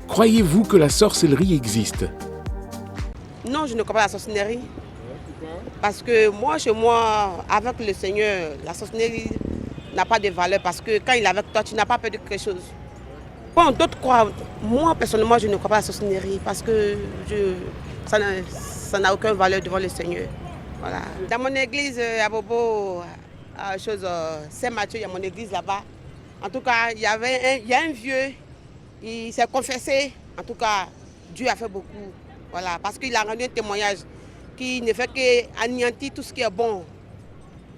Croyez-vous que la sorcellerie existe? Non, je ne crois pas à la sorcellerie. Parce que moi, chez moi, avec le Seigneur, la sorcellerie n'a pas de valeur. Parce que quand il est avec toi, tu n'as pas peur de quelque chose. Bon, d'autres croient. Moi, personnellement, je ne crois pas à la sorcellerie. Parce que ça n'a aucune valeur devant le Seigneur. Voilà. Dans mon église, à Bobo, Saint-Mathieu, il y a mon église là-bas. En tout cas, il y a un vieux, il s'est confessé. En tout cas, Dieu a fait beaucoup. Voilà, parce qu'il a rendu un témoignage qui ne fait qu'anéantir tout ce qui est bon.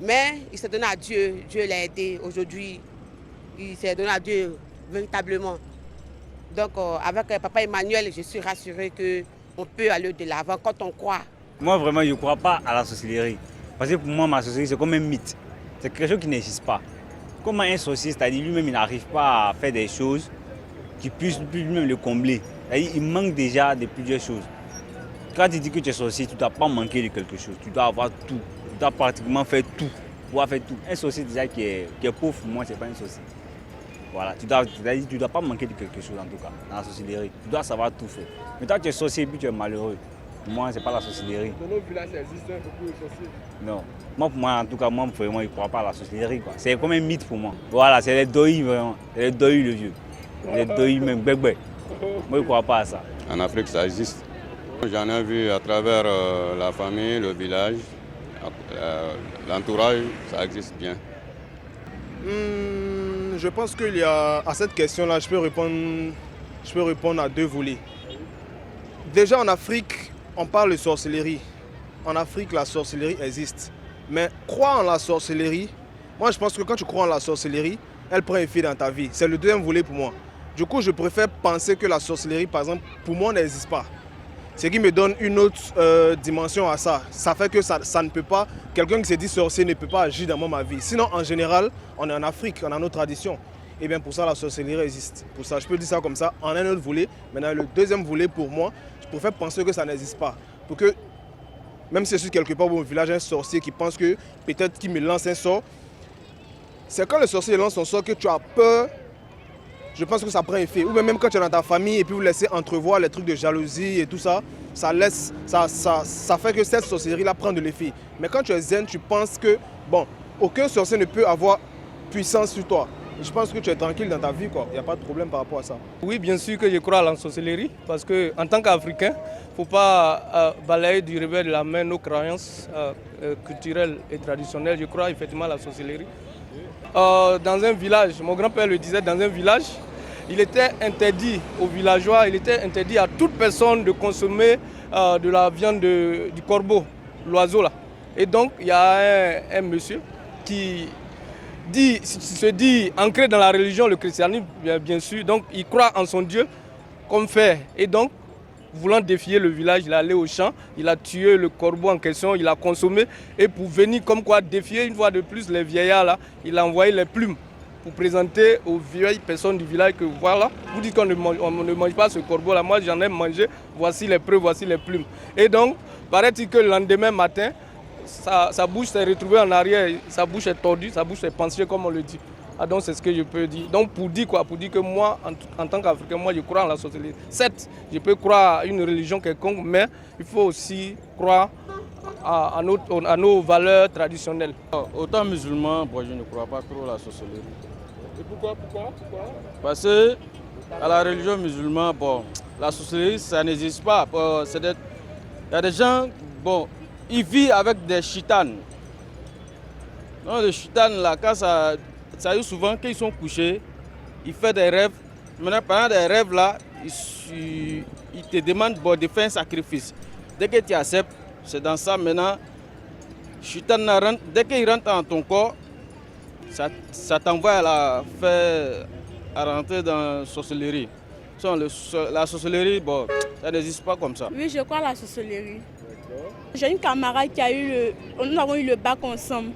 Mais il s'est donné à Dieu. Dieu l'a aidé aujourd'hui. Il s'est donné à Dieu véritablement. Donc, avec Papa Emmanuel, je suis rassurée qu'on peut aller de l'avant quand on croit. Moi, vraiment, je ne crois pas à la sorcellerie. Parce que pour moi, ma sorcellerie, c'est comme un mythe. C'est quelque chose qui n'existe pas. Comment un sorcier, c'est-à-dire lui-même, il n'arrive pas à faire des choses qui puissent lui-même le combler. C'est-à-dire il manque déjà de plusieurs choses. Quand tu dis que tu es sorcier, tu ne dois pas manquer de quelque chose. Tu dois avoir tout. Tu dois pratiquement faire tout. Pouvoir faire tout. Un sorcier déjà qui est pauvre, pour moi, ce n'est pas un sorcier. Voilà. Tu ne dois pas manquer de quelque chose, en tout cas, dans la sorcellerie. Tu dois savoir tout faire. Mais toi, tu es sorcier et puis tu es malheureux. Pour moi, ce n'est pas la sorcellerie. Dans nos villages, ça existe beaucoup de sorciers. Non. Moi, pour moi, en tout cas, moi, vraiment, je ne crois pas à la sorcellerie. C'est comme un mythe pour moi. Voilà, c'est les doïs, vraiment. C'est les doïs, le vieux. Les doïs, même, bébé. Moi, je ne crois pas à ça. En Afrique, ça existe. J'en ai vu à travers la famille, le village, l'entourage, ça existe bien. Je pense qu'il y a, à cette question-là, je peux répondre à deux volets. Déjà en Afrique, on parle de sorcellerie. En Afrique, la sorcellerie existe. Mais croire en la sorcellerie, moi je pense que quand tu crois en la sorcellerie, elle prend effet dans ta vie. C'est le deuxième volet pour moi. Du coup, je préfère penser que la sorcellerie, par exemple, pour moi, n'existe pas. Ce qui me donne une autre dimension à ça. Ça fait que ça ne peut pas, quelqu'un qui se dit sorcier ne peut pas agir dans ma vie. Sinon, en général, on est en Afrique, on a nos traditions. Et bien pour ça, la sorcellerie existe. Pour ça, je peux dire ça comme ça, en un autre volet. Maintenant, le deuxième volet, pour moi, je préfère penser que ça n'existe pas. Pour que, même si je suis quelque part au village, un sorcier qui pense que peut-être qu'il me lance un sort, c'est quand le sorcier lance son sort que tu as peur. Je pense que ça prend effet. Ou même quand tu es dans ta famille et puis vous laissez entrevoir les trucs de jalousie et tout ça, ça fait que cette sorcellerie-là prend de l'effet. Mais quand tu es zen, tu penses que, bon, aucun sorcier ne peut avoir puissance sur toi. Je pense que tu es tranquille dans ta vie, quoi. Il n'y a pas de problème par rapport à ça. Oui, bien sûr que je crois à la sorcellerie, parce qu'en tant qu'Africain, il ne faut pas balayer du revers de la main nos croyances culturelles et traditionnelles. Je crois effectivement à la sorcellerie. Dans un village, mon grand-père le disait, dans un village, il était interdit aux villageois, il était interdit à toute personne de consommer de la viande du corbeau, l'oiseau là. Et donc, il y a un monsieur qui se dit ancré dans la religion, le christianisme, bien sûr. Donc, il croit en son Dieu comme fait. Et donc, voulant défier le village, il est allé au champ, il a tué le corbeau en question, il a consommé. Et pour venir comme quoi défier une fois de plus les vieillards là, il a envoyé les plumes pour présenter aux vieilles personnes du village que voilà, vous dites qu'on ne mange pas ce corbeau là, moi j'en ai mangé, voici les preuves, voici les plumes. Et donc, paraît-il que le lendemain matin, sa bouche s'est retrouvée en arrière, sa bouche est tordue, sa bouche est penchée comme on le dit. Ah, donc c'est ce que je peux dire. Donc pour dire quoi? Pour dire que moi, en tant qu'Africain, moi je crois en la sorcellerie. Certes, je peux croire à une religion quelconque, mais il faut aussi croire à nos valeurs traditionnelles. Autant musulman, bon, je ne crois pas trop à la sorcellerie. Et pourquoi? Parce que à la religion musulmane, bon, la sorcellerie, ça n'existe pas. Il y a des gens, bon, ils vivent avec des chitanes. Donc les chitanes, là, quand ça arrive souvent, quand ils sont couchés, ils font des rêves. Maintenant, pendant des rêves, là, ils te demandent bon, de faire un sacrifice. Dès que tu acceptes, c'est dans ça maintenant. Chitane, dès qu'il rentre dans ton corps, ça t'envoie à rentrer dans la sorcellerie. La sorcellerie, bon, ça n'existe pas comme ça. Oui, je crois à la sorcellerie. J'ai une camarade qui nous avons eu le bac ensemble.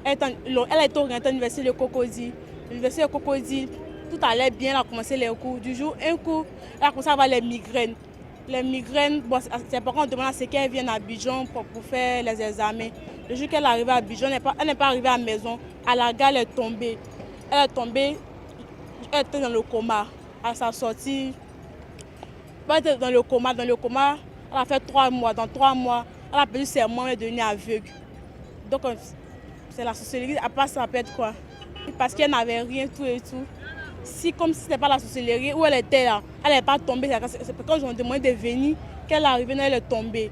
Elle est orientée à l'université de Cocody. L'université de Cocody, tout allait bien, elle a commencé les cours. Du jour, un coup, elle a commencé à avoir les migraines. Les migraines, bon, c'est pourquoi on demande à ce qu'elle vienne à Abidjan pour faire les examens. Le jour qu'elle est arrivée à Abidjan, elle n'est pas arrivée à la maison. À la gare, elle est tombée. Elle est tombée, elle était dans le coma. À sa sortie, Elle était dans le coma. Dans le coma, elle a fait 3 mois. Dans 3 mois, elle a perdu ses mains, elle est devenue aveugle. Donc, c'est la sorcellerie. À part ça peut être quoi? Parce qu'elle n'avait rien, tout et tout. Si, comme si ce n'était pas la sorcellerie, où elle était là, elle n'est pas tombée. C'est quand ils ont demandé de venir qu'elle est arrivée, elle est tombée.